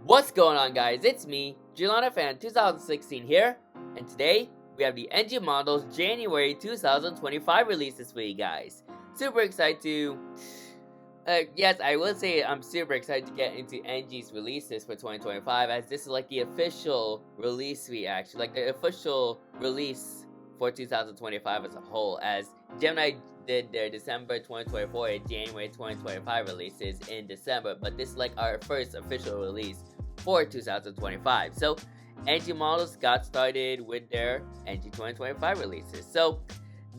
What's going on, guys? It's me, Jelana Fan 2016 here, and today we have the NG Models January 2025 releases for you guys. Super excited to... yes, I will say I'm super excited to get into NG's releases for 2025, as this is like the official release reaction, like the official release for 2025 as a whole, as Gemini did their December 2024 and January 2025 releases in December, but this is like our first official release for 2025. So NG Models got started with their NG 2025 releases. So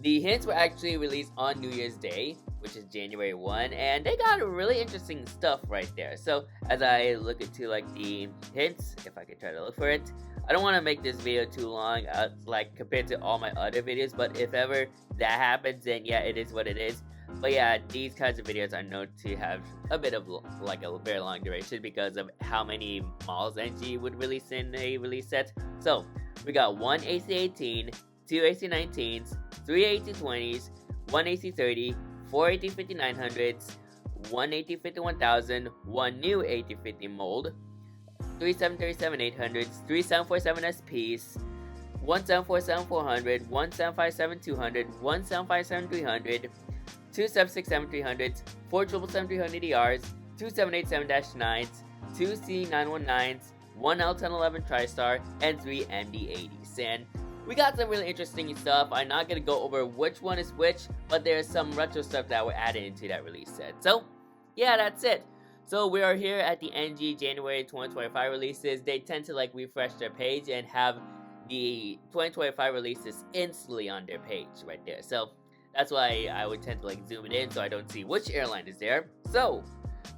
the hints were actually released on New Year's Day, which is January 1, and they got really interesting stuff right there. So as I look into like the hints, if I can try to look for it, I don't want to make this video too long, like compared to all my other videos, but if ever that happens, then yeah, it is what it is. But yeah, these kinds of videos are known to have a bit of like a very long duration because of how many models NG would release in a release set. So we got one AC-18, two AC-19s, three AC-20s, one AC-30, four AC-5900s, one AC-51,000, one new AC-50 mold, three 737-800s, three 747 SPs, one 747-400, one 757-200, one 757-300, two 767-300s, four 777-300ERs, two 787-9s, two C919s, one L1011 TriStar, and three MD-80s. And we got some really interesting stuff. I'm not going to go over which one is which, but there's some retro stuff that were added into that release set. So, yeah, that's it. So we are here at the NG January 2025 releases. They tend to like refresh their page and have the 2025 releases instantly on their page right there. So that's why I would tend to like zoom it in so I don't see which airline is there. So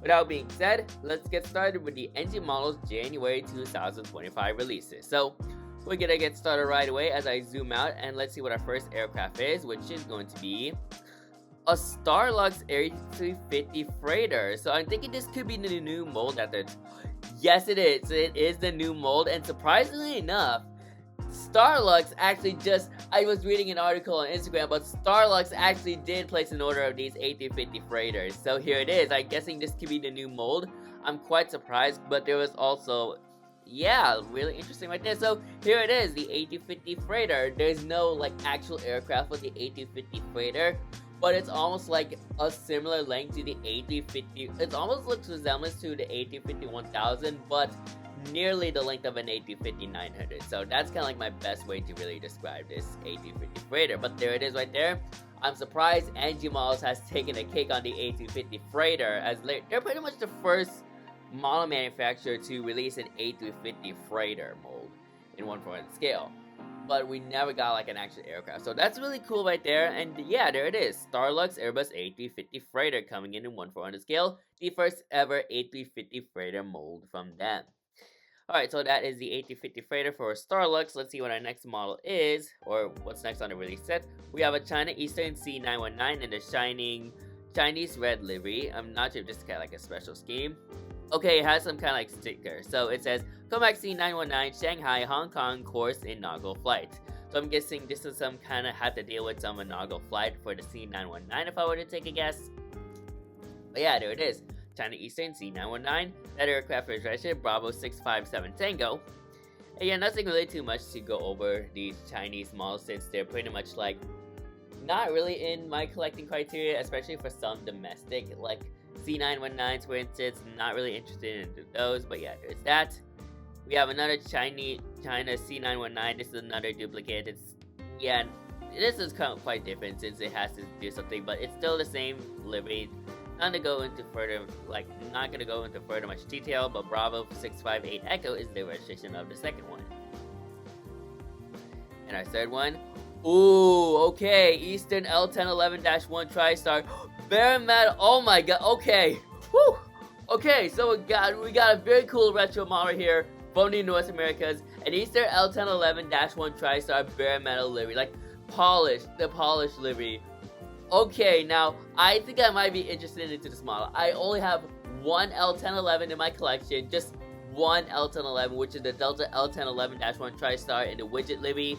without being said, let's get started with the NG Models January 2025 releases. So we're gonna get started right away as I zoom out, and let's see what our first aircraft is, which is going to be a Starlux A350 freighter. So I'm thinking this could be the new mold that they're... Yes, it is. It is the new mold, and surprisingly enough, Starlux actually just... I was reading an article on Instagram, but Starlux actually did place an order of these A350 freighters. So here it is. I'm guessing this could be the new mold. I'm quite surprised, but there was also... Yeah, really interesting right there. So here it is, the A350 freighter. There's no like actual aircraft with the A350 freighter, but it's almost like a similar length to the A350. It almost looks resemblance to the A350 1000, but nearly the length of an A350 900. So that's kind of like my best way to really describe this A350 freighter. But there it is right there. I'm surprised NG Models has taken a cake on the A350 freighter, as they're pretty much the first model manufacturer to release an A350 freighter mold in 1/4 scale. But we never got like an actual aircraft, so that's really cool right there. And yeah, there it is, Starlux Airbus A350 freighter coming in 1/4 scale, the first ever A350 freighter mold from them. Alright, so that is the A350 freighter for Starlux. Let's see what our next model is, or what's next on the release set. We have a China Eastern C919 in the shining Chinese red livery. I'm not sure if this is kind of like a special scheme. Okay, it has some kind of like sticker. So it says, Comac C919 Shanghai Hong Kong course inaugural flight. So I'm guessing this is some kind of have to deal with some inaugural flight for the C919 if I were to take a guess. But yeah, there it is. China Eastern C919. That aircraft is registered Bravo 657 Tango. And yeah, nothing really too much to go over these Chinese models, since they're pretty much like not really in my collecting criteria, especially for some domestic like C919s, for instance. Not really interested in those, but yeah, there's that. We have another China C919. This is another duplicate. It's, yeah, this is kind of quite different since it has to do something, but it's still the same livery. Not gonna go into further much detail, but Bravo 658 Echo is the registration of the second one. And our third one, ooh, okay, Eastern L1011-1 TriStar. Bare metal, oh my god, okay, whew. Okay, so we got a very cool retro model here from the North Americas, an Eastern L1011-1 TriStar bare metal livery, like the polished livery. Okay, now, I think I might be interested into this model. I only have one L1011 in my collection, just one L1011, which is the Delta L1011-1 TriStar in the widget livery.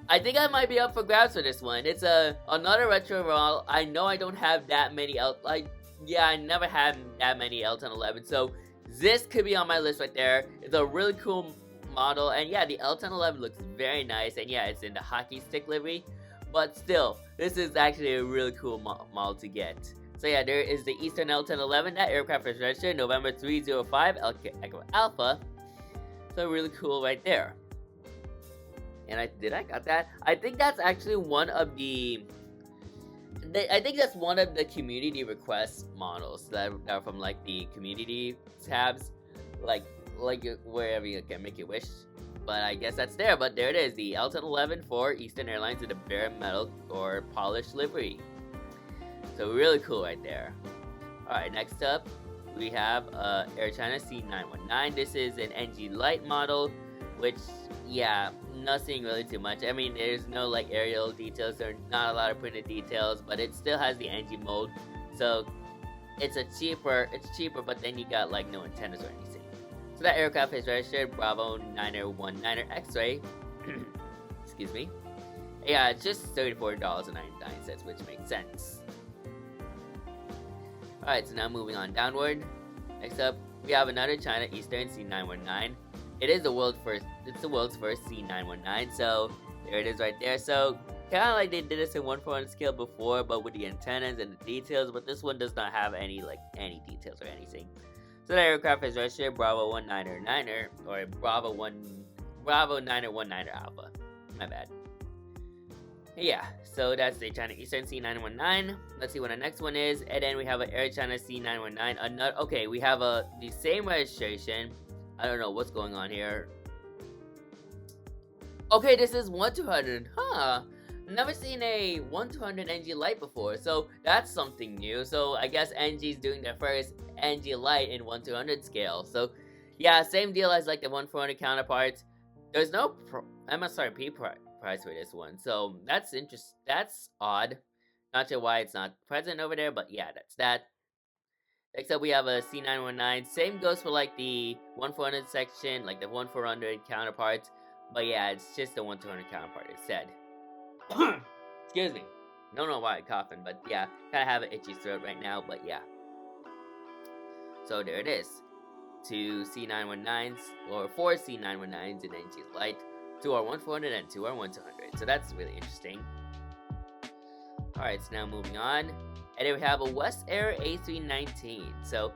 I think I might be up for grabs for this one. It's another retro model. I know I don't have that many I never had that many L1011, so this could be on my list right there. It's a really cool model, and yeah, the L1011 looks very nice, and yeah, it's in the hockey stick livery, but still, this is actually a really cool model to get. So yeah, there is the Eastern L1011. That aircraft is registered November 305 Echo Alpha. So really cool right there. And I got that? I think that's actually one of the I think that's one of the community request models that are from like the community tabs, like wherever you can make your wish. But I guess that's there. But there it is, the L1011 for Eastern Airlines with the bare metal or polished livery. So really cool right there. All right, next up we have Air China C919. This is an NG Lite model, which yeah, nothing really too much. I mean, there's no like aerial details, there's not a lot of printed details, but it still has the NG mode, so it's cheaper, but then you got like no antennas or anything. So that aircraft is registered Bravo 919 X-ray. Excuse me. Yeah, it's just $34.99, which makes sense. Alright, so now moving on downward. Next up, we have another China Eastern C919. It is the world's first C919, so there it is right there. So kind of like they did this in 1:1 scale before, but with the antennas and the details, but this one does not have any details or anything. So the aircraft is registered Bravo 199er or Bravo 919er Alpha. My bad. Yeah, so that's the China Eastern C919. Let's see what the next one is, and then we have an Air China C919. Another, okay, we have the same registration. I don't know what's going on here. Okay, this is 1-200. Huh. Never seen a 1-200 NG Lite before, so that's something new. So I guess NG's doing their first NG Lite in 1-200 scale. So yeah, same deal as like the 1-400 counterparts. There's no MSRP price for this one, so that's interesting. That's odd. Not sure why it's not present over there, but yeah, that's that. Next up, we have a C919. Same goes for like the 1-400 section, like the 1-400 counterparts. But yeah, it's just the 1-200 counterpart instead. Excuse me. Don't know why I'm coughing, but yeah, kind of have an itchy throat right now, but yeah. So there it is. 2 C919s, or 4 C919s in NG Lite. 2 R1400 and 2 R1200. So that's really interesting. Alright, so now moving on. And then we have a West Air A319. So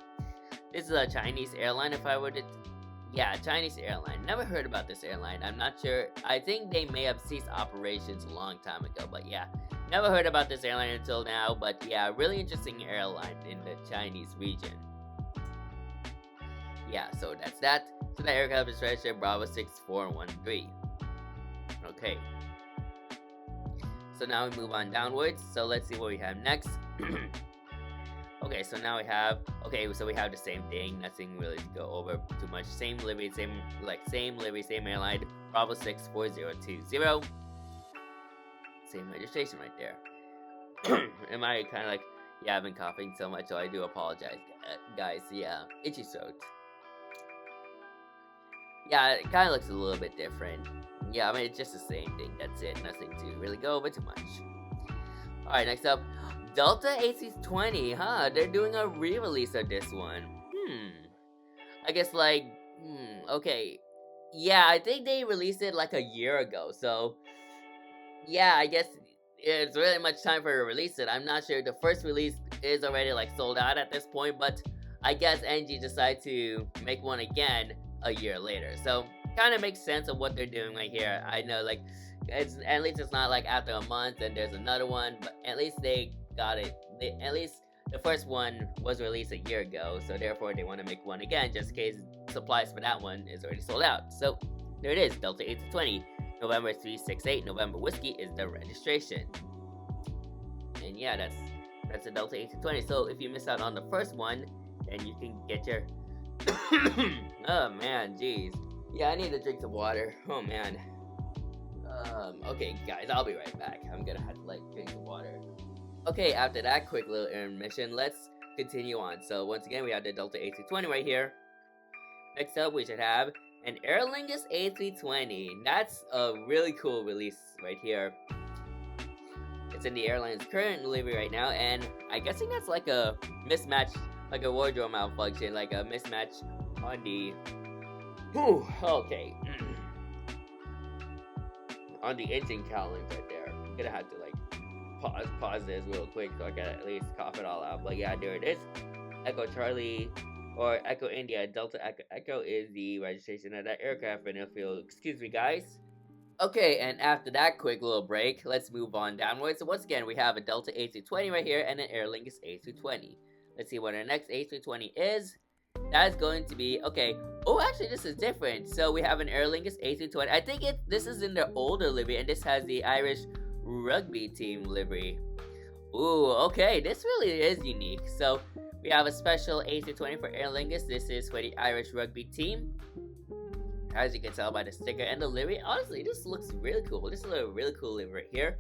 this is a Chinese airline, if I were to... Yeah, Chinese airline. Never heard about this airline. I'm not sure. I think they may have ceased operations a long time ago. But yeah, never heard about this airline until now. But yeah, really interesting airline in the Chinese region. Yeah, so that's that. So the aircraft is registered Bravo 6413. Okay. So now we move on downwards. So let's see what we have next. Okay, so now we have, so we have the same thing, nothing really to go over too much. Same livery, same airline, Bravo 64020. Same registration right there. Am I kind of like, yeah, I've been coughing so much, so I do apologize, guys. Yeah, itchy throat. Yeah, it kind of looks a little bit different. Yeah, I mean, it's just the same thing, that's it. Nothing to really go over too much. Alright, next up, Delta AC-20, huh? They're doing a re-release of this one. I guess like, okay. Yeah, I think they released it like a year ago, so yeah, I guess it's really much time for to release it. I'm not sure. The first release is already like sold out at this point, but I guess NG decided to make one again a year later. So kind of makes sense of what they're doing right here. I know, like, at least it's not like after a month and there's another one, but at least they got it. At least the first one was released a year ago, so therefore they want to make one again just in case supplies for that one is already sold out. So there it is, Delta AC-20, November 368, November Whiskey is the registration. And yeah, that's a Delta AC-20. So if you miss out on the first one, then you can get your oh man, jeez. Yeah, I need to drink some water. Oh man. Okay guys, I'll be right back. I'm gonna have to like drink some water. Okay, after that quick little intermission, let's continue on. So once again, we have the Delta AC-20 right here. Next up, we should have an Aer Lingus A320. That's a really cool release right here. It's in the airline's current delivery right now, and I'm guessing that's like a mismatch, like a wardrobe malfunction, like a mismatch on the whew, okay on the engine cowlings right there. I'm gonna have to like pause this real quick so I can at least cough it all out. But yeah, there it is. Echo Charlie or Echo India Delta Echo. Echo is the registration of that aircraft, and if you'll excuse me, guys. Okay, and after that quick little break, let's move on downwards. So once again, we have a Delta A320 right here and an Aer Lingus A320. Let's see what our next A320 is. That is going to be, okay, oh actually this is different. So we have an Aer Lingus A320. I think this is in their older livery, and this has the Irish rugby team livery. Ooh, okay, this really is unique. So we have a special A320 for Aer Lingus. This is for the Irish rugby team. As you can tell by the sticker and the livery, honestly, this looks really cool. This is a really cool livery here.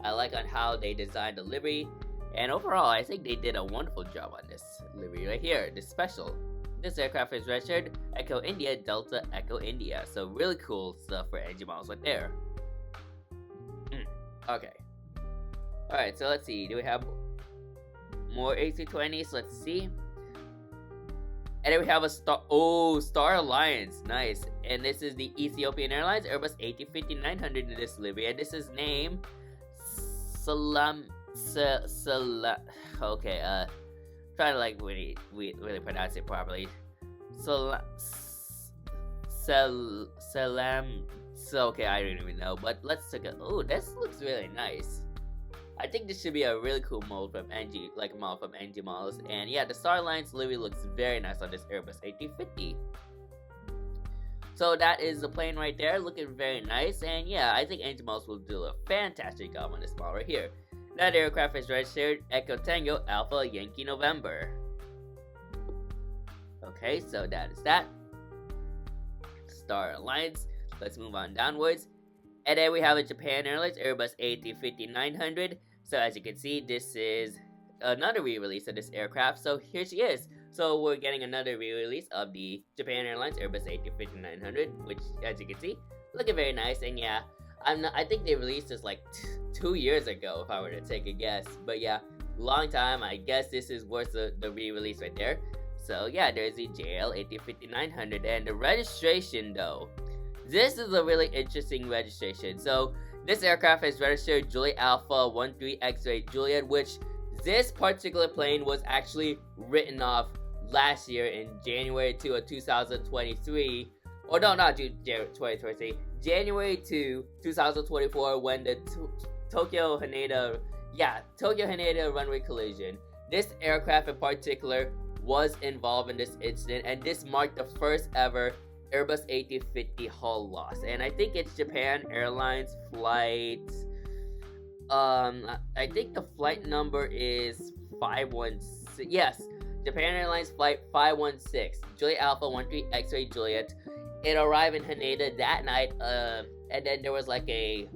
I like on how they designed the livery, and overall, I think they did a wonderful job on this livery right here. This special. This aircraft is registered Echo India Delta Echo India. So really cool stuff for engine models right there. Okay. Alright, so let's see. Do we have more A320s? Let's see. And then we have a Star Alliance. Nice. And this is the Ethiopian Airlines Airbus A350-900 in this livery. And this is named okay, try to like really pronounce it properly. Okay, I don't even know, but let's take a. Oh, this looks really nice. I think this should be a really cool mold from NG, like a model from NG models. And yeah, the Star Alliance livery looks very nice on this Airbus A350. So that is the plane right there, looking very nice. And yeah, I think NG models will do a fantastic job on this model right here. That aircraft is registered Echo Tango Alpha Yankee November. Okay, so that is that. Star Alliance. Let's move on downwards. And then we have a Japan Airlines Airbus A350-900. So as you can see, this is another re-release of this aircraft. So here she is. So we're getting another re-release of the Japan Airlines Airbus A350-900, which as you can see, looking very nice. And yeah, I think they released this like 2 years ago, if I were to take a guess. But yeah, long time. I guess this is worth the re-release right there. So yeah, there's the JL A350-900. And the registration though, this is a really interesting registration. So this aircraft is registered Juliet Alpha 13 X-Ray Juliet, which this particular plane was actually written off last year in January 2 of 2023. Or no, not January 2023. January 2, 2024, when the Tokyo Haneda runway collision. This aircraft in particular was involved in this incident, and this marked the first ever Airbus A350 hull loss. And I think it's Japan Airlines flight. I think the flight number is 516. Yes, Japan Airlines flight 516. Juliet Alpha 13 X-Ray Juliet. It arrived in Haneda that night. And then there was like a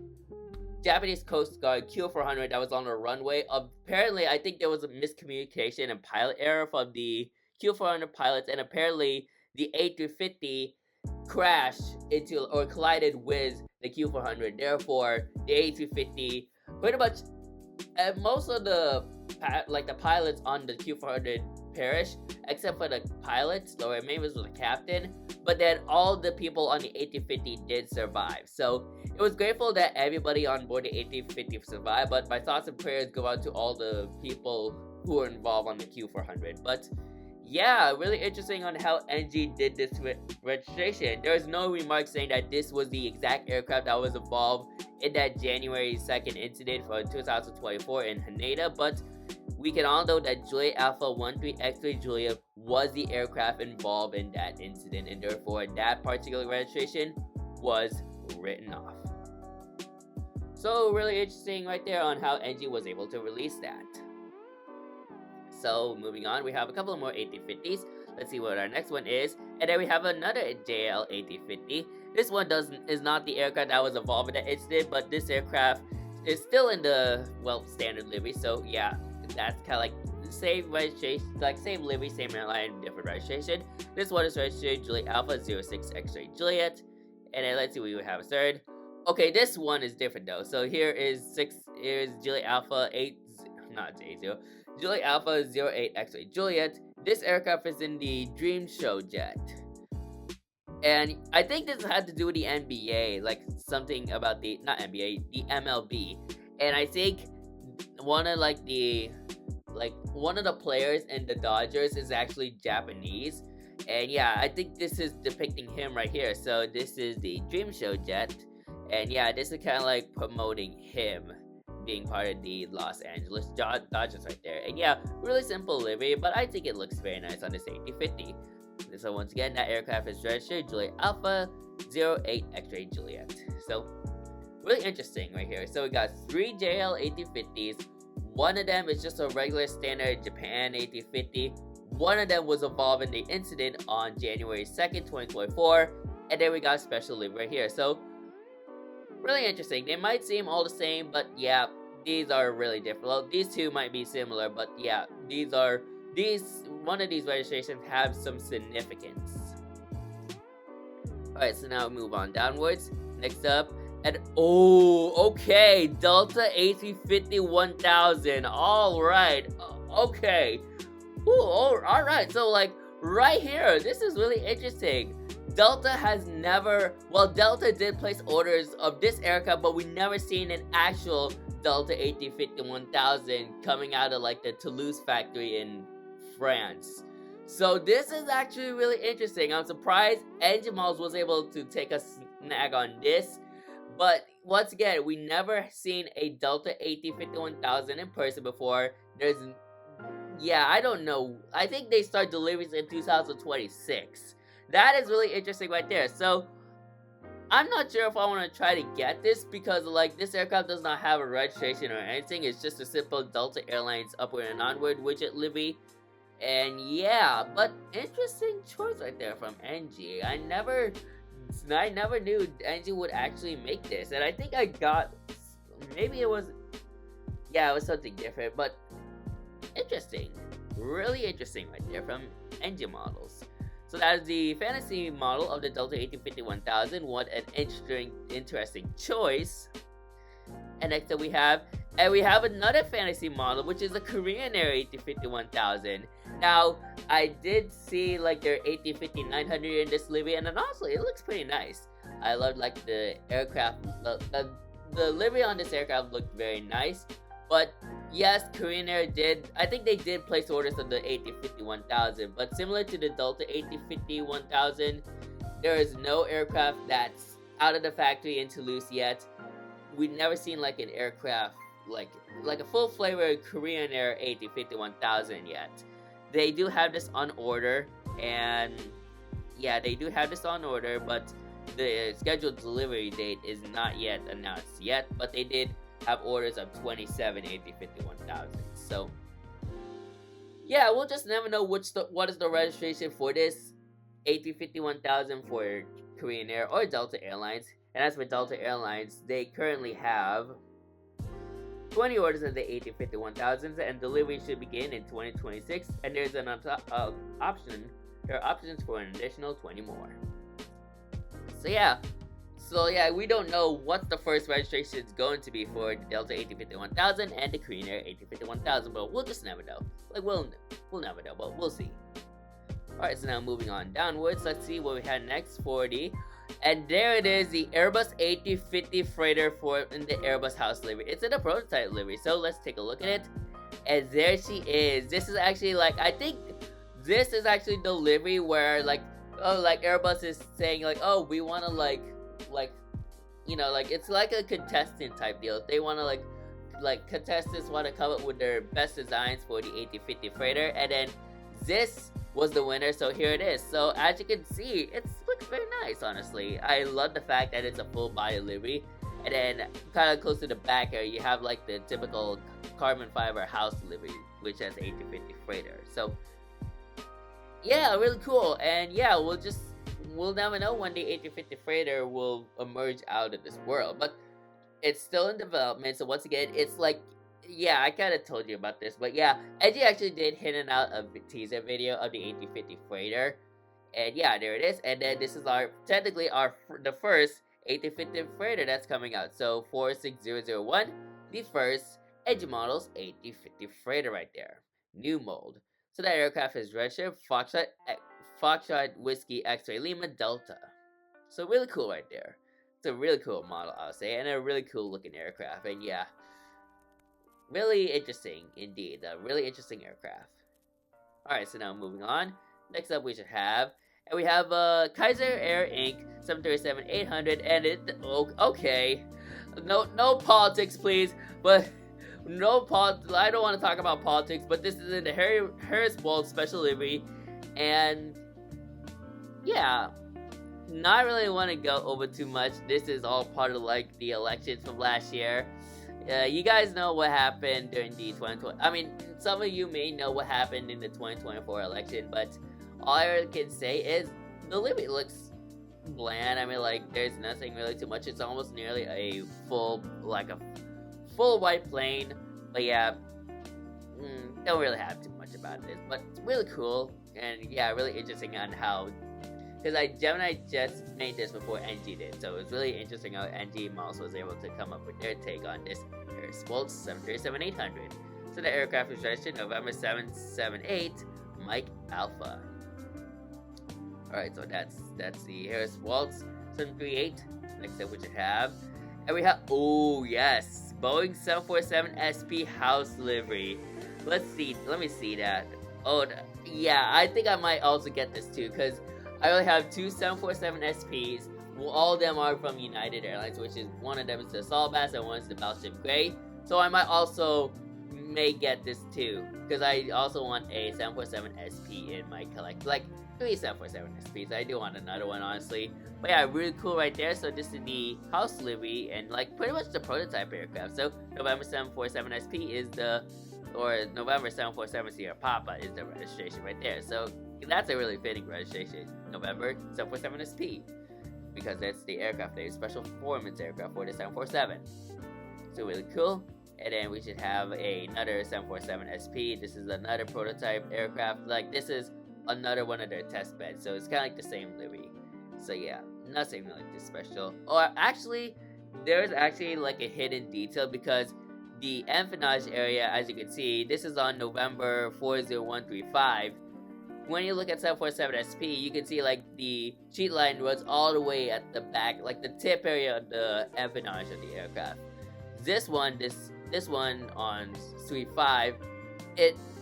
Japanese Coast Guard Q400 that was on the runway. Apparently, I think there was a miscommunication and pilot error from the Q400 pilots, and apparently the A350 crashed into or collided with the Q400. Therefore, the A350 pretty much, most of the pilots on the Q400 perished, except for the pilots, or maybe it was the captain. But then all the people on the A350 did survive. So it was grateful that everybody on board the A350 survived. But my thoughts and prayers go out to all the people who were involved on the Q400. But yeah, really interesting on how NG did this registration. There is no remark saying that this was the exact aircraft that was involved in that January 2nd incident for 2024 in Haneda, but we can all know that Juliet Alpha 13 X-Ray Juliet was the aircraft involved in that incident, and therefore that particular registration was written off. So really interesting right there on how NG was able to release that. So moving on, we have a couple more A350s. Let's see what our next one is. And then we have another JL A350. This one is not the aircraft that was involved in the incident, but this aircraft is still in the, well, standard livery. So yeah, that's kind of like the same registration, like same livery, same airline, different registration. This one is registered Juliet Alpha 06 X-Ray Juliet. And then let's see what we have a third. Okay, this one is different though. So here's Juliet Alpha 8, not J0. Juliet Alpha 08 X-Ray Juliet. This aircraft is in the Dream Show jet. And I think this had to do with the NBA, like something about the not NBA, the MLB. And I think one of one of the players in the Dodgers is actually Japanese. And yeah, I think this is depicting him right here. So this is the Dream Show Jet. And yeah, this is kind of like promoting him being part of the Los Angeles Dodgers right there. And yeah, really simple livery, but I think it looks very nice on this 8050. So once again, that aircraft is registered Juliet Alpha 08 X-Ray Juliet. So really interesting right here. So we got 3 JL 8050s. One of them is just a regular standard Japan 8050. One of them was involved in the incident on January 2nd, 2024. And then we got a special livery right here. So really interesting. They might seem all the same, but yeah, these are really different. Well, these two might be similar, but yeah, one of these registrations have some significance. Alright, so now we move on downwards. Next up, and okay, Delta AC50 1000. Alright, okay. Alright, so like right here, this is really interesting. Delta has never, well, Delta did place orders of this aircraft, but we never seen an actual Delta AC50 1000 coming out of like the Toulouse factory in France. So this is actually really interesting. I'm surprised Engine Models was able to take a snag on this. But once again, we never seen a Delta AC50 1000 in person before. Yeah, I don't know. I think they start deliveries in 2026. That is really interesting right there. So I'm not sure if I want to try to get this because like this aircraft does not have a registration or anything. It's just a simple Delta Airlines upward and onward widget livery. And yeah, but interesting choice right there from NG. I never knew NG would actually make this, and I think I got, maybe it was, yeah, it was something different, but interesting, really interesting right there from NG Models. So that is the fantasy model of the Delta 1850 1000. What an interesting choice. And next up we have another fantasy model, which is a Korean Air 1850 1000. Now, I did see like their 1850 900 in this livery, and honestly, it looks pretty nice. I love like the aircraft, the livery on this aircraft looked very nice. But yes, Korean Air I think they did place orders on the 1850 1000, but similar to the Delta 1850 1000, there is no aircraft that's out of the factory in Toulouse yet. We've never seen like an aircraft like a full flavor Korean Air 1850 1000 yet. They do have this on order, and yeah, they do have this on order, but the scheduled delivery date is not yet announced yet. But they did have orders of 27 1850 1000. So yeah, we'll just never know what is the registration for this 1850 1000 for Korean Air or Delta Airlines. And as for Delta Airlines, they currently have 20 orders in the 1850 1000s, and delivery should begin in 2026. And there's an option. There are options for an additional 20 more. So yeah, we don't know what the first registration is going to be for the Delta 1850 1000 and the Korean Air 1850 1000, but we'll just never know. Like we'll never know, but we'll see. Alright, so now moving on downwards, let's see what we had next for and there it is, the Airbus A350 freighter in the Airbus house livery. It's in a prototype livery, so let's take a look at it. And there she is. This is actually I think this is actually the livery where Airbus is saying we want to it's like a contestant type deal. They want to contestants want to come up with their best designs for the A350 freighter, and then this was the winner, so here it is. So as you can see, it looks very nice, honestly. I love the fact that it's a full body livery, and then kind of close to the back here, you have the typical carbon fiber house livery, which has A350 freighter. So yeah, really cool. And yeah, we'll never know when the A350 freighter will emerge out of this world, but it's still in development. So once again, it's yeah, I kind of told you about this, but yeah, Edgy actually did hint out a teaser video of the A350 freighter, and yeah, there it is. And then this is technically the first A350 freighter that's coming out. So 46001, the first Edgy Models A350 freighter right there, new mold. So that aircraft is registered Foxtrot Whiskey X-Ray Lima Delta. So really cool right there. It's a really cool model, I'll say, and a really cool looking aircraft. And yeah, really interesting indeed. A really interesting aircraft. Alright, so now moving on. Next up we should have, and we have Kaiser Air Inc. 737-800, and it, okay. No politics, please, but I don't want to talk about politics, but this is in the Harris Bolt special livery, and yeah, not really want to go over too much. This is all part of like the elections from last year. You guys know what happened during the 2020. I mean, some of you may know what happened in the 2024 election, but all I can say is the livery looks bland. I mean, like, there's nothing really too much. It's almost nearly a full white plane. But yeah, don't really have too much about this. But it's really cool, and yeah, really interesting on how. Because Gemini just made this before NG did, so it's really interesting how NG also was able to come up with their take on this Harris Bolt 737-800. So the aircraft was registered November 778, Mike Alpha. Alright, so that's the Harris Bolt 738. Next up we should have, and we have, oh yes, Boeing 747 SP house livery. Let me see that. Oh yeah, I think I might also get this too, because I only have two 747 SPs. Well, all of them are from United Airlines, which is one of them is the Assault Bass and one is the Battleship Gray. So I might also may get this too, because I also want a 747 SP in my collection. Like 3 747 SPs. I do want another one, honestly. But yeah, really cool right there. So this is the house livery and like pretty much the prototype aircraft. So November 747 SP is or November 747 Sierra Papa is the registration right there. So that's a really fitting registration. November 747 SP, because that's the aircraft that is special performance aircraft for the 747. So really cool. And then we should have another 747 SP. This is another prototype aircraft. Like this is another one of their test beds. So it's kind of like the same livery. So yeah, nothing really too special. Or actually, there's actually like a hidden detail, because the empennage area, as you can see, this is on November 40135. When you look at 747 SP, you can see like the sheet line runs all the way at the back, like the tip area of the empennage of the aircraft. This one on Suite 5,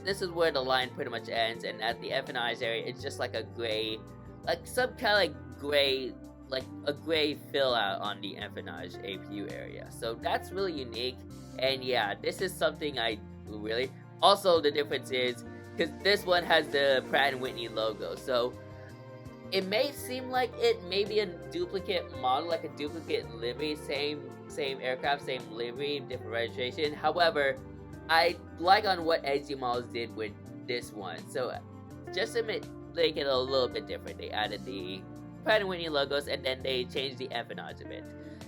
this is where the line pretty much ends, and at the empennage area, it's just like a gray, like some kind of like gray, like a gray fill out on the empennage APU area. So that's really unique, and yeah, this is something I really. Also, the difference is, because this one has the Pratt & Whitney logo, so it may seem like it may be a duplicate model, like a duplicate livery, same aircraft, same livery, different registration. However, I like on what NG Models did with this one. So just to make it a little bit different, they added the Pratt & Whitney logos, and then they changed the empennage a bit.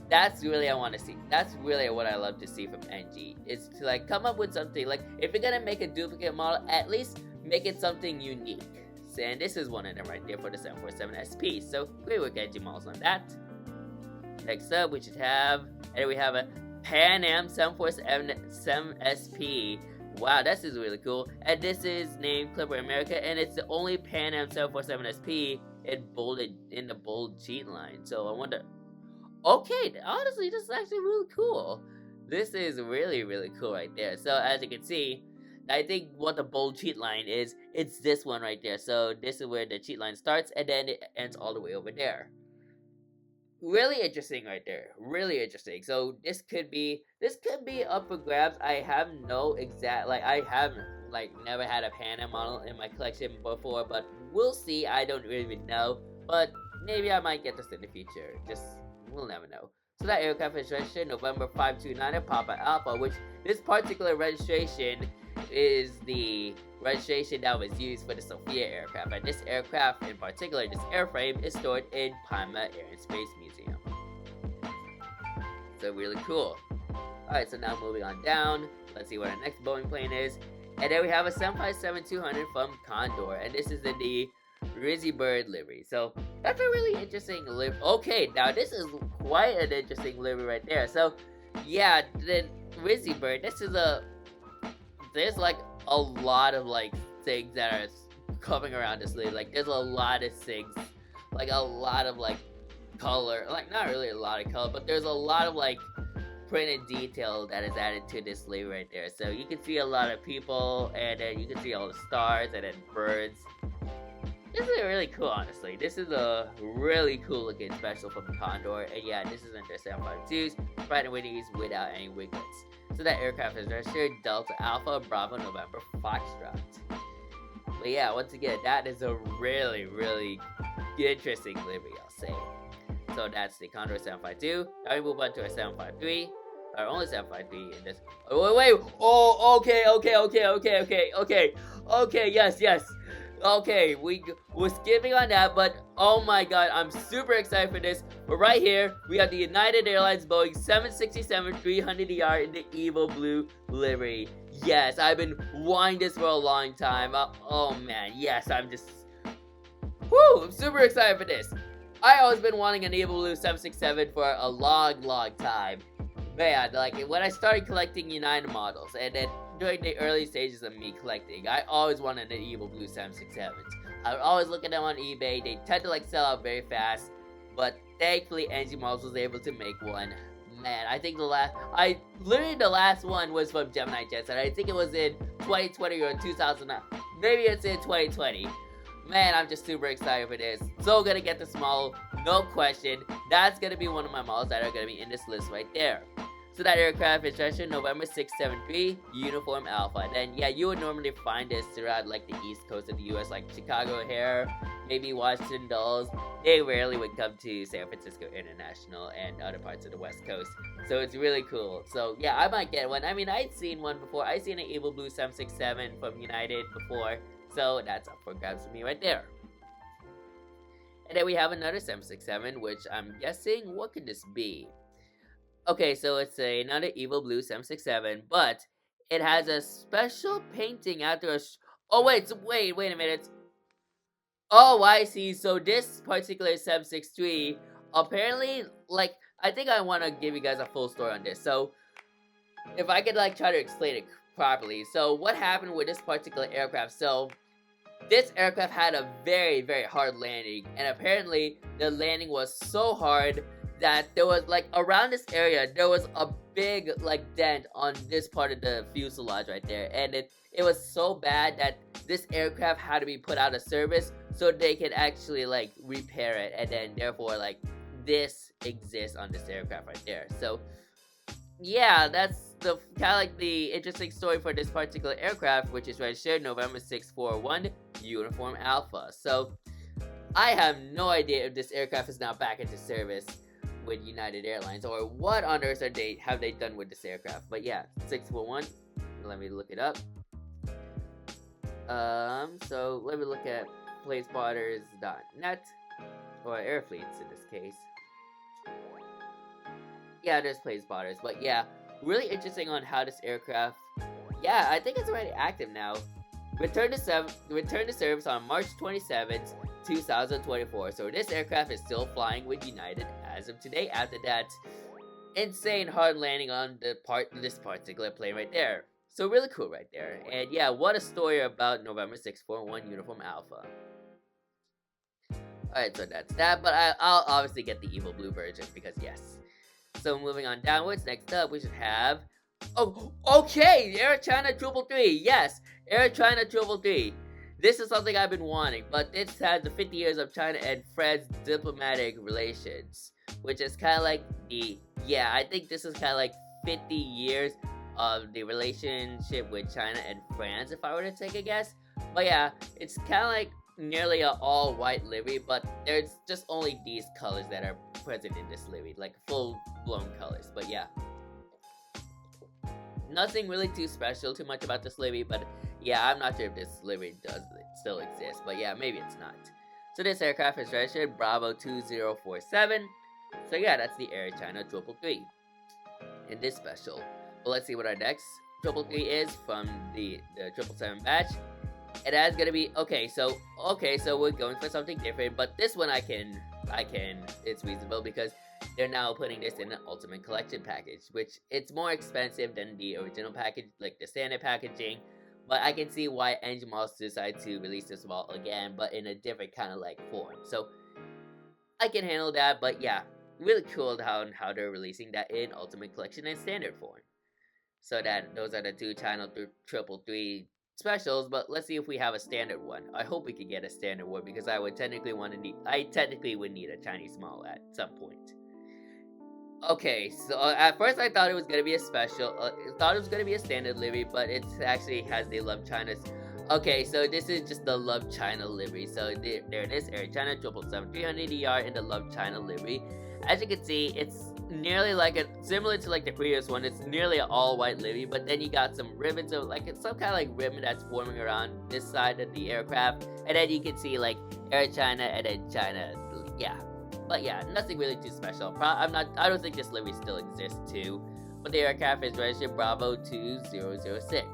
That's really I want to see. That's really what I love to see from NG. Is to like come up with something, like if you're gonna make a duplicate model, at least make it something unique. And this is one of them right there for the 747 SP. So great work, NG Models, on that. Next up, we should have, and we have a Pan Am 747 SP. Wow, this is really cool. And this is named Clipper America, and it's the only Pan Am 747 SP in the bold sheet line. So I wonder. Okay, honestly, this is actually really cool. This is really, really cool right there. So as you can see, I think what the bold cheat line is, it's this one right there. So this is where the cheat line starts, and then it ends all the way over there. Really interesting right there. Really interesting. So this could be up for grabs. I have no exact, like I have like never had a Pan Am model in my collection before, but we'll see. I don't really know, but maybe I might get this in the future. We'll never know. So that aircraft is registered November 529 at Papa Alpha, which this particular registration is the registration that was used for the Sophia aircraft. And this aircraft in particular, this airframe, is stored in Palma Air and Space Museum. So really cool. Alright, so now moving on down. Let's see what our next Boeing plane is. And then we have a 757-200 from Condor. And this is in the Rizzy Bird livery. So that's a really interesting livery. Okay, now this is quite an interesting livery right there. So yeah, the Rizzy Bird, there's like a lot of like things that are coming around this livery. Like there's a lot of things, like a lot of like color, like not really a lot of color, but there's a lot of like printed detail that is added to this sleeve right there. So you can see a lot of people, and then you can see all the stars and then birds. This is really cool, honestly. This is a really cool looking special from the Condor, and yeah, this is in their 752s, Pratt & Whitney's without any wiglets. So that aircraft is registered Delta Alpha Bravo November Foxtrot. But yeah, once again, that is a really, really interesting livery, I'll say. So that's the Condor 752. Now we move on to our 753. Our only 753 in this. Oh, wait. Oh, okay, yes. Okay, we're skipping on that, but oh my god, I'm super excited for this. But right here, we have the United Airlines Boeing 767-300ER in the Evil Blue livery. Yes, I've been wanting this for a long time. Oh man, yes, I'm super excited for this. I always been wanting an Evil Blue 767 for a long time. Man, like when I started collecting United models, and then during the early stages of me collecting, I always wanted an Evil Blue 767s. I would always look at them on eBay. They tend to like sell out very fast, but thankfully NG Models was able to make one. Man, I think the last one was from Gemini Jets, and I think it was in 2020 or 2009. Maybe it's in 2020. Man, I'm just super excited for this. So gonna get this model, no question. That's gonna be one of my models that are gonna be in this list right there. So that aircraft is registered November 673, Uniform Alpha. Then yeah, you would normally find this throughout like the east coast of the US, like Chicago O'Hare, maybe Washington Dulles. They rarely would come to San Francisco International and other parts of the west coast. So it's really cool. So yeah, I might get one. I mean, I'd seen one before. I'd seen an Evil Blue 767 from United before. So that's up for grabs for me right there. And then we have another 767, which I'm guessing, what could this be? Okay, so it's another Evil Blue 767, but it has a special painting after a... Oh, wait a minute. Oh, I see. So this particular 763, apparently, like, I think I want to give you guys a full story on this. So, if I could, like, try to explain it properly. So, what happened with this particular aircraft? So, this aircraft had a very, very hard landing, and apparently, the landing was so hard that there was, like, around this area, there was a big, like, dent on this part of the fuselage right there, and it was so bad that this aircraft had to be put out of service so they could actually, like, repair it, and then, therefore, like, this exists on this aircraft right there. So, yeah, that's the kind of like the interesting story for this particular aircraft, which is registered November 641, Uniform Alpha. So, I have no idea if this aircraft is now back into service with United Airlines, or what on earth have they done with this aircraft. But yeah, 641. Let me look it up. So let me look at platespotters.net, or Airfleets in this case. Yeah, there's Platespotters, but yeah, really interesting on how this aircraft. Yeah, I think it's already active now. Returned to service on March 27th, 2024. So this aircraft is still flying with United as of today after that insane hard landing on this particular plane right there. So really cool right there. And yeah, what a story about November 641 Uniform Alpha. Alright, so that's that, but I'll obviously get the Evil Blue version because yes. So moving on downwards, next up we should have... Oh, okay! Air China 333! Yes! Air China 333! This is something I've been wanting, but this has the 50 years of China and France diplomatic relations, which is kind of like the... Yeah, I think this is kind of like 50 years of the relationship with China and France, if I were to take a guess. But yeah, it's kind of like nearly an all-white livery, but there's just only these colors that are present in this livery, like full-blown colors. But yeah, nothing really too special, too much about this livery, but yeah, I'm not sure if this livery does still exist, but yeah, maybe it's not. So this aircraft is registered Bravo 2047. So yeah, that's the Air China 333 in this special. But let's see what our next 333 is from the 777 batch. It is gonna be okay. So we're going for something different, but this one it's reasonable because they're now putting this in an ultimate collection package, which it's more expensive than the original package, like the standard packaging. But I can see why Engine Models decide to release this model again, but in a different kind of like form. So I can handle that, but yeah, really cool how they're releasing that in Ultimate Collection and Standard form. So that those are the two channel triple three specials. But let's see if we have a standard one. I hope we can get a standard one because I technically would need a Chinese model at some point. Okay, so at first I thought it was gonna be a special. I thought it was gonna be a standard livery, but it actually has the Love China's. Okay, so this is just the Love China livery. So there it is, Air China 777 300ER in the Love China livery. As you can see, it's nearly like similar to like the previous one. It's nearly an all white livery, but then you got some ribbons of like it's some kind of like ribbon that's forming around this side of the aircraft, and then you can see like Air China and then China. Yeah. But yeah, nothing really too special. I don't think this livery still exists too. But the aircraft is registered Bravo 2006.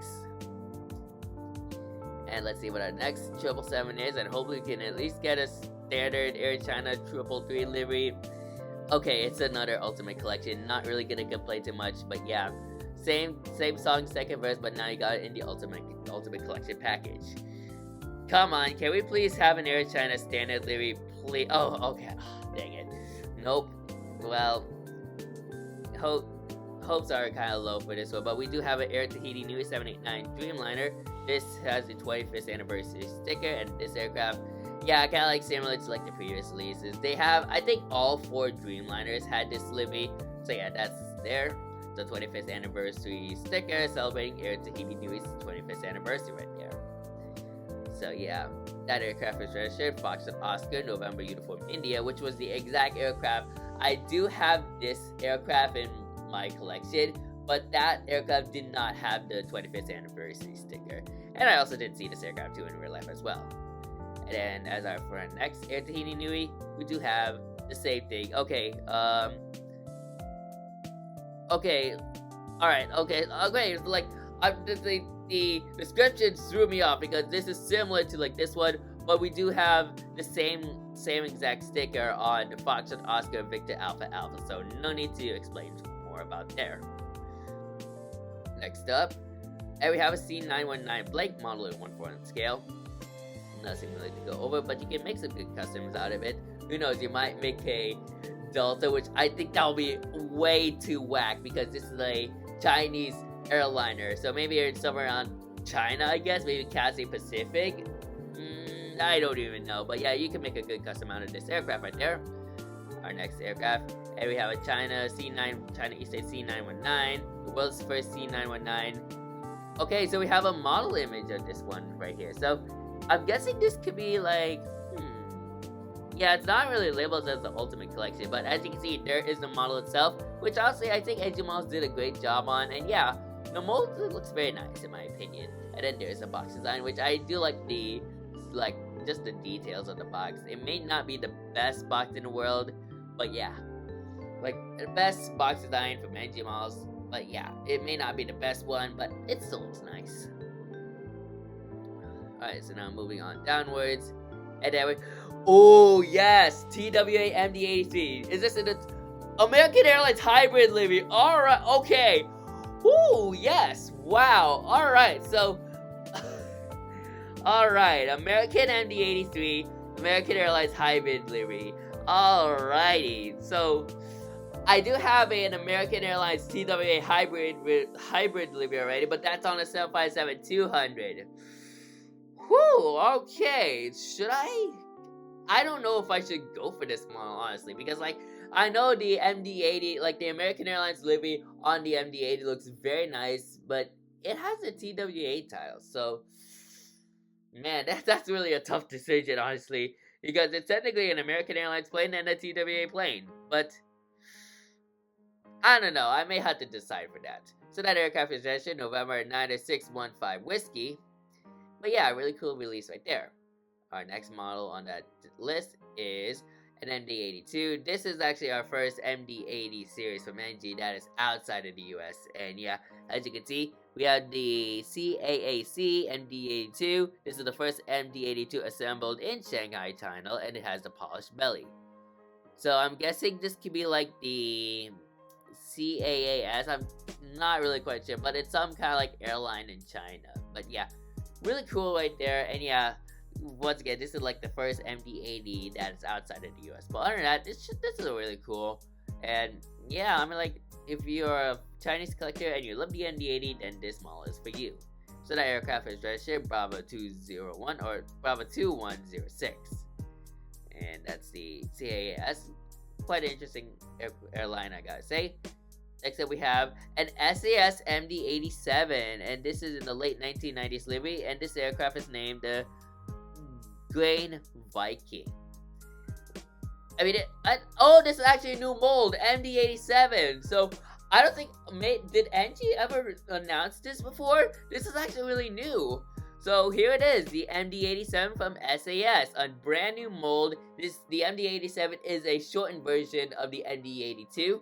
And let's see what our next 777 is, and hopefully we can at least get a standard Air China 333 livery. Okay, it's another Ultimate Collection. Not really gonna complain too much, but yeah, same song, second verse, but now you got it in the Ultimate Collection package. Come on, can we please have an Air China standard livery, please? Oh, okay. Dang it. Nope. Well, hopes are kind of low for this one, but we do have an Air Tahiti Nui 789 Dreamliner. This has the 25th anniversary sticker, and this aircraft, yeah, kind of like similar to like the previous releases. They have, I think all 4 Dreamliners had this livery, so yeah, that's there. The 25th anniversary sticker celebrating Air Tahiti Nui's 25th anniversary right there. So yeah, that aircraft is registered Foxtrot Oscar November Uniform India, which was the exact aircraft. I do have this aircraft in my collection, but that aircraft did not have the 25th anniversary sticker. And I also did see this aircraft too in real life as well. And then as for our next Air Tahiti Nui, we do have the same thing. Okay, okay, alright, okay, like, the description threw me off because this is similar to like this one, but we do have the same exact sticker on the Foxtrot Oscar Victor Alpha Alpha, so no need to explain more about there. Next up, and we have a C919 blank model in 1/4 scale. Nothing really to go over, but you can make some good customs out of it. Who knows, you might make a Delta, which I think that'll be way too whack because this is a Chinese airliner, so maybe it's somewhere around China, I guess, maybe Cathay Pacific. I don't even know, but yeah, you can make a good custom out of this aircraft right there. Our next aircraft, and we have a China Eastern C919, the world's first C919. Okay, so we have a model image of this one right here. So I'm guessing this could be like, yeah, it's not really labeled as the Ultimate Collection, but as you can see, there is the model itself, which honestly I think NG Models did a great job on, and yeah, the mold looks very nice in my opinion. And then there's the box design, which I do like just the details of the box. It may not be the best box in the world, but yeah, like the best box design from NG Models, but yeah, it may not be the best one, but it still looks nice. Alright, so now moving on downwards, and then oh yes, TWA MD-83. Is this in the American Airlines hybrid livery? Alright, okay. Ooh, yes. Wow. Alright, so alright, American MD-83, American Airlines hybrid livery. Alrighty, so I do have an American Airlines TWA hybrid livery already, but that's on a 757-200. Whew, okay. Should I don't know if I should go for this model, honestly, because like I know the MD-80, like the American Airlines livery on the MD-80 looks very nice, but it has a TWA title, so man, that's really a tough decision, honestly, because it's technically an American Airlines plane and a TWA plane, but I don't know, I may have to decide for that. So that aircraft is registered November 9615 Whiskey, but yeah, really cool release right there. Our next model on that list is an MD-82. This is actually our first MD-80 series from NG that is outside of the US. And yeah, as you can see, we have the CAAC MD-82. This is the first MD-82 assembled in Shanghai, China, and it has the polished belly. So I'm guessing this could be like the CAAS. I'm not really quite sure, but it's some kind of like airline in China. But yeah, really cool right there. And yeah, once again, this is like the first MD-80 that's outside of the US. But other than that, this is really cool. And yeah, I mean, like, if you're a Chinese collector and you love the MD-80, then this model is for you. So that aircraft is registered Bravo 201 or Bravo 2106. And that's the CAS. Quite an interesting airline, I gotta say. Next up, we have an SAS MD-87, and this is in the late 1990s livery, and this aircraft is named the Grain Viking. I mean, this is actually a new mold, MD-87. So I don't think did Angie ever announce this before? This is actually really new. So here it is, the MD-87 from SAS, a brand new mold. The MD-87 is a shortened version of the MD-82.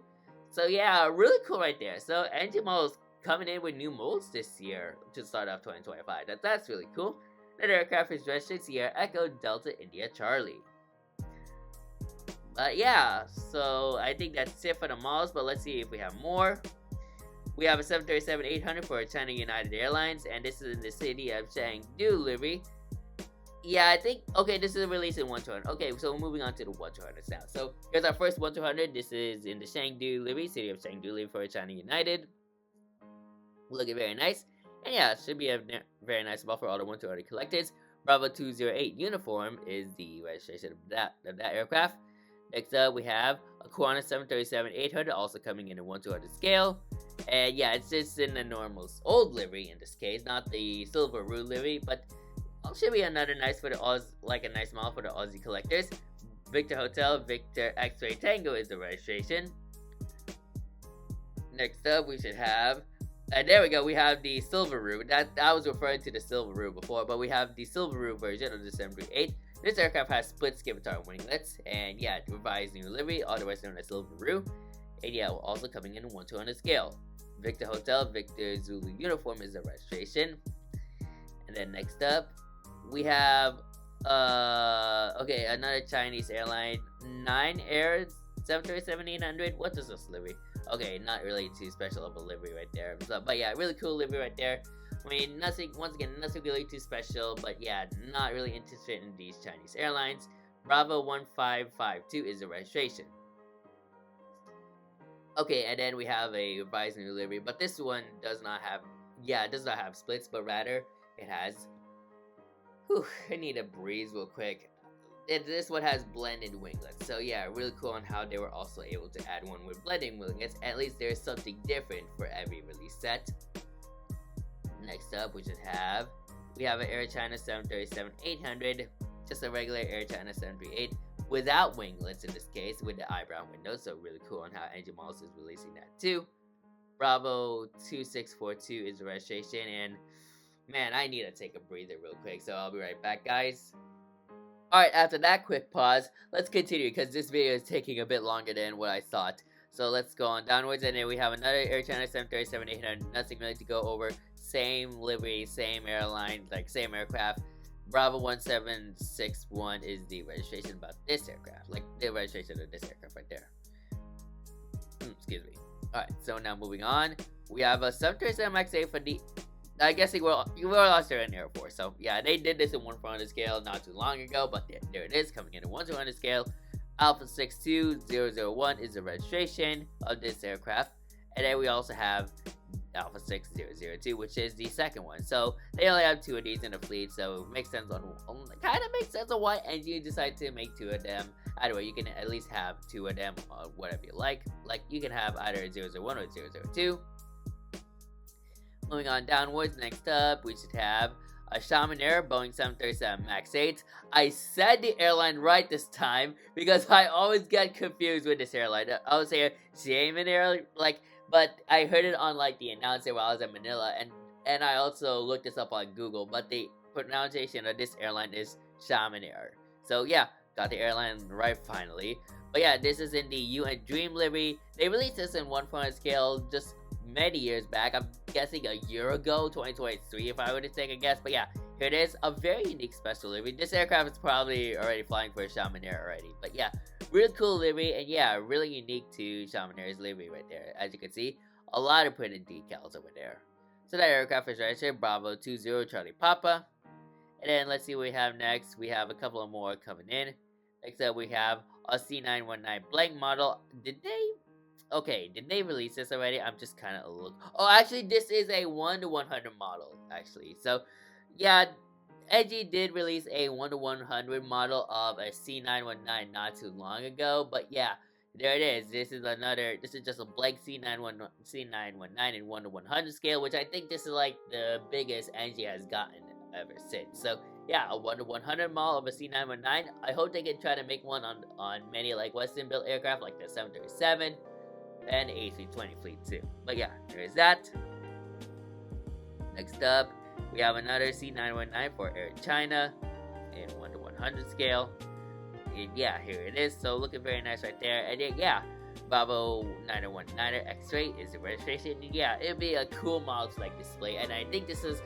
So yeah, really cool right there. So Angie Mold's coming in with new molds this year to start off 2025. That's really cool. That aircraft is registered Sierra Echo Delta India Charlie. But yeah, so I think that's it for the models, but let's see if we have more. We have a 737-800 for China United Airlines, and this is in the city of Chengdu livery. Yeah, I think, okay, this is released in 1-200. Okay, so we're moving on to the 1-200 now. So here's our first 1-200. This is in the Chengdu livery, city of Chengdu livery for China United. Looking very nice. And yeah, it should be a very nice model for all the 1-200 collectors. Bravo 208 uniform is the registration of that aircraft. Next up, we have a Kiwana 737-800, also coming in a 1-200 scale. And yeah, it's just in the normal old livery in this case, not the silver root livery, but should be another nice for the a nice model for the Aussie collectors. Victor Hotel, Victor X-Ray Tango is the registration. Next up, we should have, there we go, we have the silver root. I was referring to the silver root before, but we have the silver root version of the 738. This aircraft has split Skivatar winglets, and yeah, revised new livery, otherwise known as Silver Roo. And yeah, also coming in 1-200 scale. Victor Hotel, Victor Zulu uniform is the registration. And then next up, we have, another Chinese airline, 9 Air 737-800. What is this livery? Okay, not really too special of a livery right there. So, but yeah, really cool livery right there. I mean, nothing really too special, but yeah, not really interested in these Chinese airlines. Bravo 1552 is the registration. Okay, and then we have a revised new livery, but this one does not have splits, but rather it has, I need to breathe real quick. This one has blended winglets, so yeah, really cool on how they were also able to add one with blended winglets. At least there's something different for every release set. Next up, we have an Air China 737-800, just a regular Air China 738 without winglets in this case, with the eyebrow window. So really cool on how Engine Models is releasing that too. Bravo 2642 is the registration, and man, I need to take a breather real quick, so I'll be right back, guys. Alright, after that quick pause, let's continue, because this video is taking a bit longer than what I thought. So let's go on downwards, and then we have another Air China 737-800, nothing really to go over. Same livery, same airline, like same aircraft. Bravo 1761 is the registration about this aircraft, like the registration of this aircraft right there. Excuse me. Alright, so now moving on, we have a 737 MAX 8 for the, I guess you were Australian Air Force. So yeah, they did this in 1-400 scale not too long ago, but there it is, coming in 1-200 scale. Alpha 62001 is the registration of this aircraft, and then we also have Alpha 6002, which is the second one. So they only have 2 of these in the fleet, so it makes sense kind of makes sense on why NG decided to make 2 of them. Either way, you can at least have 2 of them, or whatever you like. Like, you can have either 001 or 002. Moving on downwards, next up, we should have a Shaman Air Boeing 737 MAX 8. I said the airline right this time, because I always get confused with this airline. I would say Shaman Air, but I heard it on, the announcer while I was in Manila, and I also looked this up on Google, but the pronunciation of this airline is Shaman Air. So yeah, got the airline right finally. But yeah, this is in the UN Dream livery. They released this in 1-400 scale just many years back. I'm guessing a year ago, 2023 if I were to take a guess. But yeah, here it is, a very unique special livery. This aircraft is probably already flying for Shaman Air already. But yeah, really cool livery, and yeah, really unique to Shaman Air's livery right there. As you can see, a lot of printed decals over there. So that aircraft is registered Bravo 20 Charlie Papa. And then let's see what we have next. We have a couple of more coming in. Next up, we have a C919 blank model. Did they release this already? I'm just kind of look. Oh, actually, this is a 1/100 model, actually. So, yeah, NG did release a 1/100 model of a C919 not too long ago. But yeah, there it is. This is just a blank C919 in 1/100 scale, which I think this is like the biggest NG has gotten ever since. So yeah, a 1/100 model of a C919. I hope they can try to make one on many like Western built aircraft like the 737 and A320 fleet too. But yeah, there is that. Next up, we have another C919 for Air China in 1/100 scale. And yeah, here it is. So looking very nice right there. And yeah, Bravo 919er X-ray is the registration. And yeah, it'd be a cool model to like display. And I think this is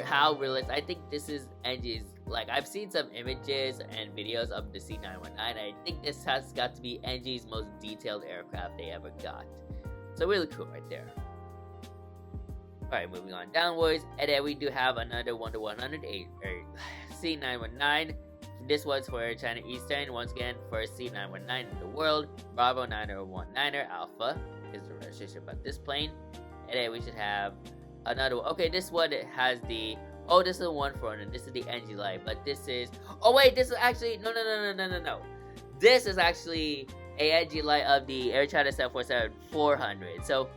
how realistic. I think this is NG's. Like I've seen some images and videos of the C919. I think this has got to be NG's most detailed aircraft they ever got. So really cool right there. Alright, moving on downwards, and then we do have another 1/100 C919. This was for China Eastern, once again, first C919 in the world. Bravo 919er Alpha is the registration about this plane. And then we should have another one. Okay, this one has the... Oh, this is the 1/400. This is the NG Light, but this is... Oh wait, this is actually... No. This is actually a NG Light of the Air China 747-400. So...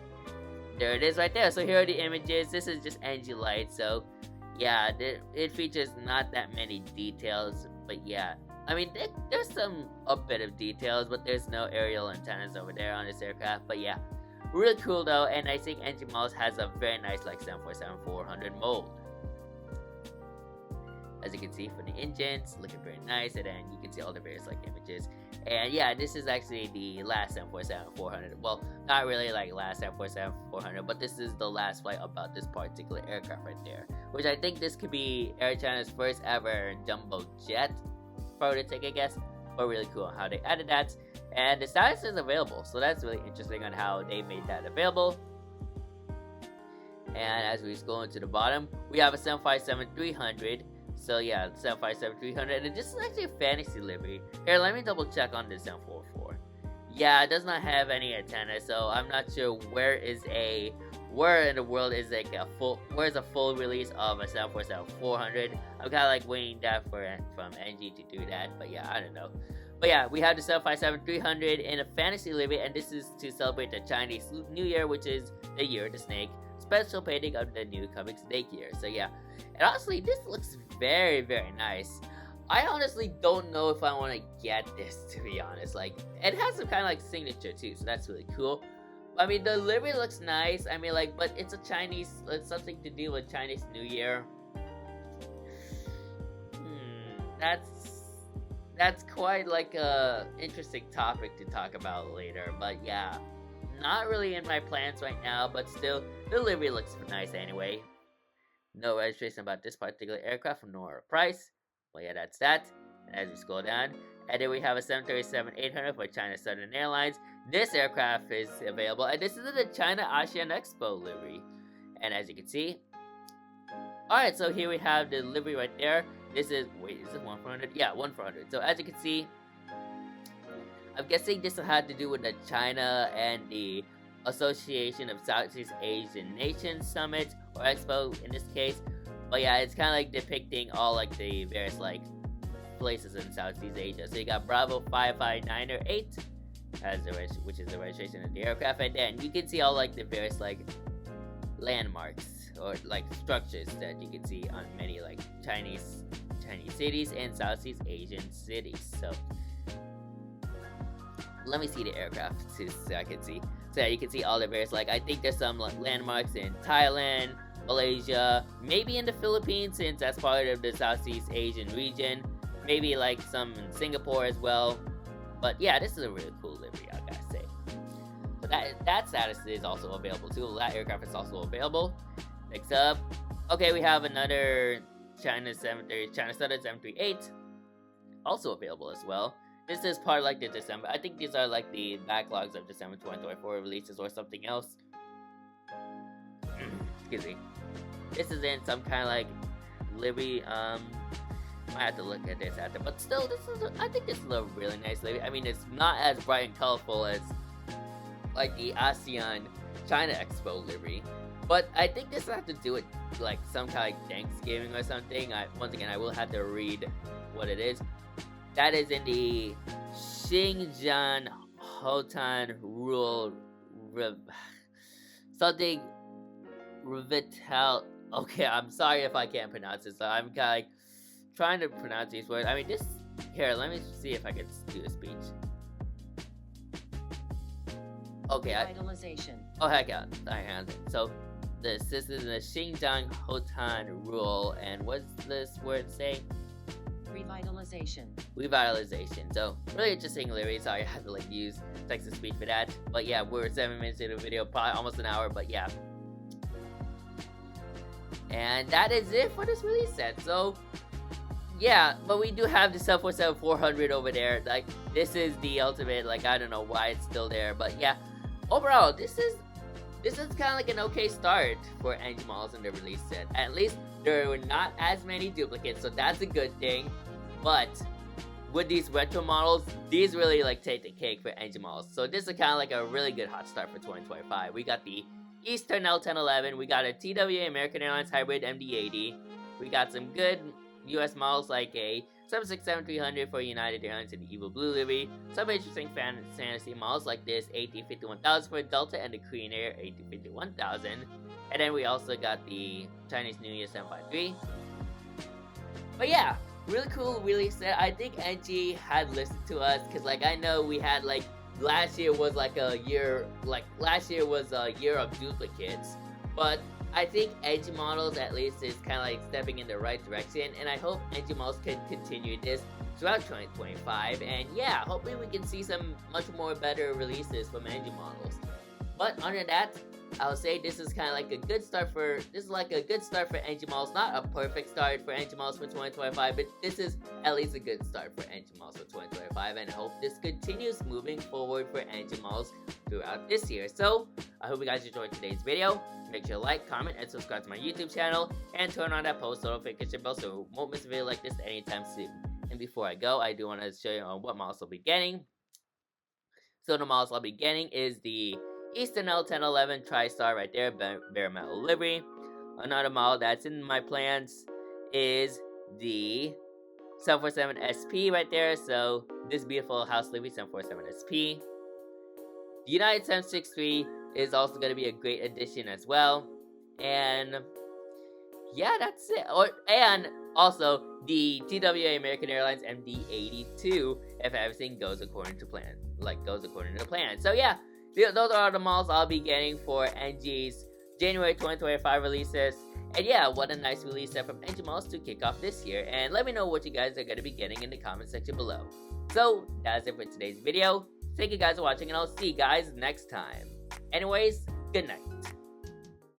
there it is right there. So here are the images. This is just NG Light. So yeah, it features not that many details. But yeah, I mean, there's a bit of details, but there's no aerial antennas over there on this aircraft. But yeah, really cool though. And I think NG Models has a very nice like 747-400 mold. As you can see for the engines, looking very nice, and then you can see all the various like images. And yeah, this is actually the last 747-400. Well, not really like last 747-400, but this is the last flight about this particular aircraft right there. Which I think this could be Air China's first ever jumbo jet prototype, I guess. But really cool how they added that. And the status is available, so that's really interesting on how they made that available. And as we scroll into the bottom, we have a 757-300. So yeah, 757-300, and this is actually a fantasy livery. Here, let me double check on this 744. Yeah, it does not have any antenna, so I'm not sure where in the world is like where's a full release of a 747-400. I'm kind of like waiting that from NG to do that, but yeah, I don't know. But yeah, we have the 757-300 in a fantasy livery, and this is to celebrate the Chinese New Year, which is the Year of the Snake. Special painting of the new coming snake year. So yeah, and honestly, this looks very, very nice. I honestly don't know if I want to get this, to be honest. Like, it has some kind of like signature too, so that's really cool. I mean, the livery looks nice. I mean, like, but it's it's something to do with Chinese New Year. That's quite like a interesting topic to talk about later. But yeah, not really in my plans right now, but still, the livery looks nice anyway. No registration about this particular aircraft, nor a price. Well, yeah, that's that. And as we scroll down, and then we have a 737-800 for China Southern Airlines. This aircraft is available, and this is the China ASEAN Expo livery. And as you can see, alright, so here we have the livery right there. This is, wait, is it 1/400? Yeah, 1/400. So as you can see, I'm guessing this will have to do with the China and the Association of Southeast Asian Nations Summit, or Expo in this case. But yeah, it's kind of like depicting all like the various like places in Southeast Asia. So you got Bravo 55908 as which is the registration of the aircraft, and then you can see all like the various like landmarks or like structures that you can see on many like Chinese cities and Southeast Asian cities. So let me see the aircraft so I can see. So you can see all the various, like, I think there's some like landmarks in Thailand, Malaysia, maybe in the Philippines since that's part of the Southeast Asian region, maybe like some in Singapore as well. But yeah, this is a really cool livery, I gotta say. But that status is also available too. That aircraft is also available. Next up, okay, we have another China Southern 738, also available as well. This is part of like the December. I think these are like the backlogs of December 2024 releases or something else. Excuse me. This is in some kind of like livery. Might have to look at this after, but still, I think this is a really nice livery. I mean, it's not as bright and colorful as like the ASEAN China Expo livery, but I think this has to do with like some kind of like Thanksgiving or something. Once again, I will have to read what it is. That is in the Xinjiang Hotan Rural something Revital. Okay, I'm sorry if I can't pronounce it. So I'm kind of like trying to pronounce these words. I mean, this here. Let me see if I can do a speech. Okay. Revitalization. Heck yeah. So this is the Xinjiang Hotan Rural, and what's this word say? Revitalization. Revitalization. So really interesting lyrics. Sorry, I had to like use text to speech for that. But yeah, we're 7 minutes into the video, probably almost an hour. But yeah. And that is it for this release set. So yeah, but we do have the 747-400 over there. Like, this is the ultimate. Like, I don't know why it's still there, but yeah. Overall, this is kind of like an okay start for engine models in the release set. At least there were not as many duplicates, so that's a good thing. But with these retro models, these really like take the cake for engine models. So this is kind of like a really good hot start for 2025. We got the Eastern L1011. We got a TWA American Airlines Hybrid MD-80. We got some good US models like a 767-300 for United Airlines in the Evil Blue livery. Some interesting fantasy models like this AT-51,000 for Delta and the Korean Air AT-51,000. And then we also got the Chinese New Year 753. But yeah, really cool release set. I think NG had listened to us because like I know we had like last year was a year of duplicates. But I think engine models at least is kind of like stepping in the right direction, and I hope engine models can continue this throughout 2025. And yeah, hopefully we can see some much more better releases from engine models. But other than that, I would say this is kind of like a good start for engine models. Not a perfect start for engine models for 2025, but this is at least a good start for engine models for 2025, and I hope this continues moving forward for engine models throughout this year. So I hope you guys enjoyed today's video. Make sure to like, comment, and subscribe to my YouTube channel, and turn on that post notification bell so you won't miss a video like this anytime soon. And before I go, I do want to show you what models I'll be getting. So the models I'll be getting is the Eastern L1011 TriStar right there, bare metal livery. Another model that's in my plans is the 747 SP right there. So this beautiful house livery 747 SP. The United 763 is also going to be a great addition as well. And yeah, that's it. And also the TWA American Airlines MD-82 if everything goes according to plan. So yeah, those are the models I'll be getting for NG's January 2025 releases. And yeah, what a nice release set from NG models to kick off this year. And let me know what you guys are going to be getting in the comment section below. So that's it for today's video. Thank you guys for watching, and I'll see you guys next time. Anyways, good night.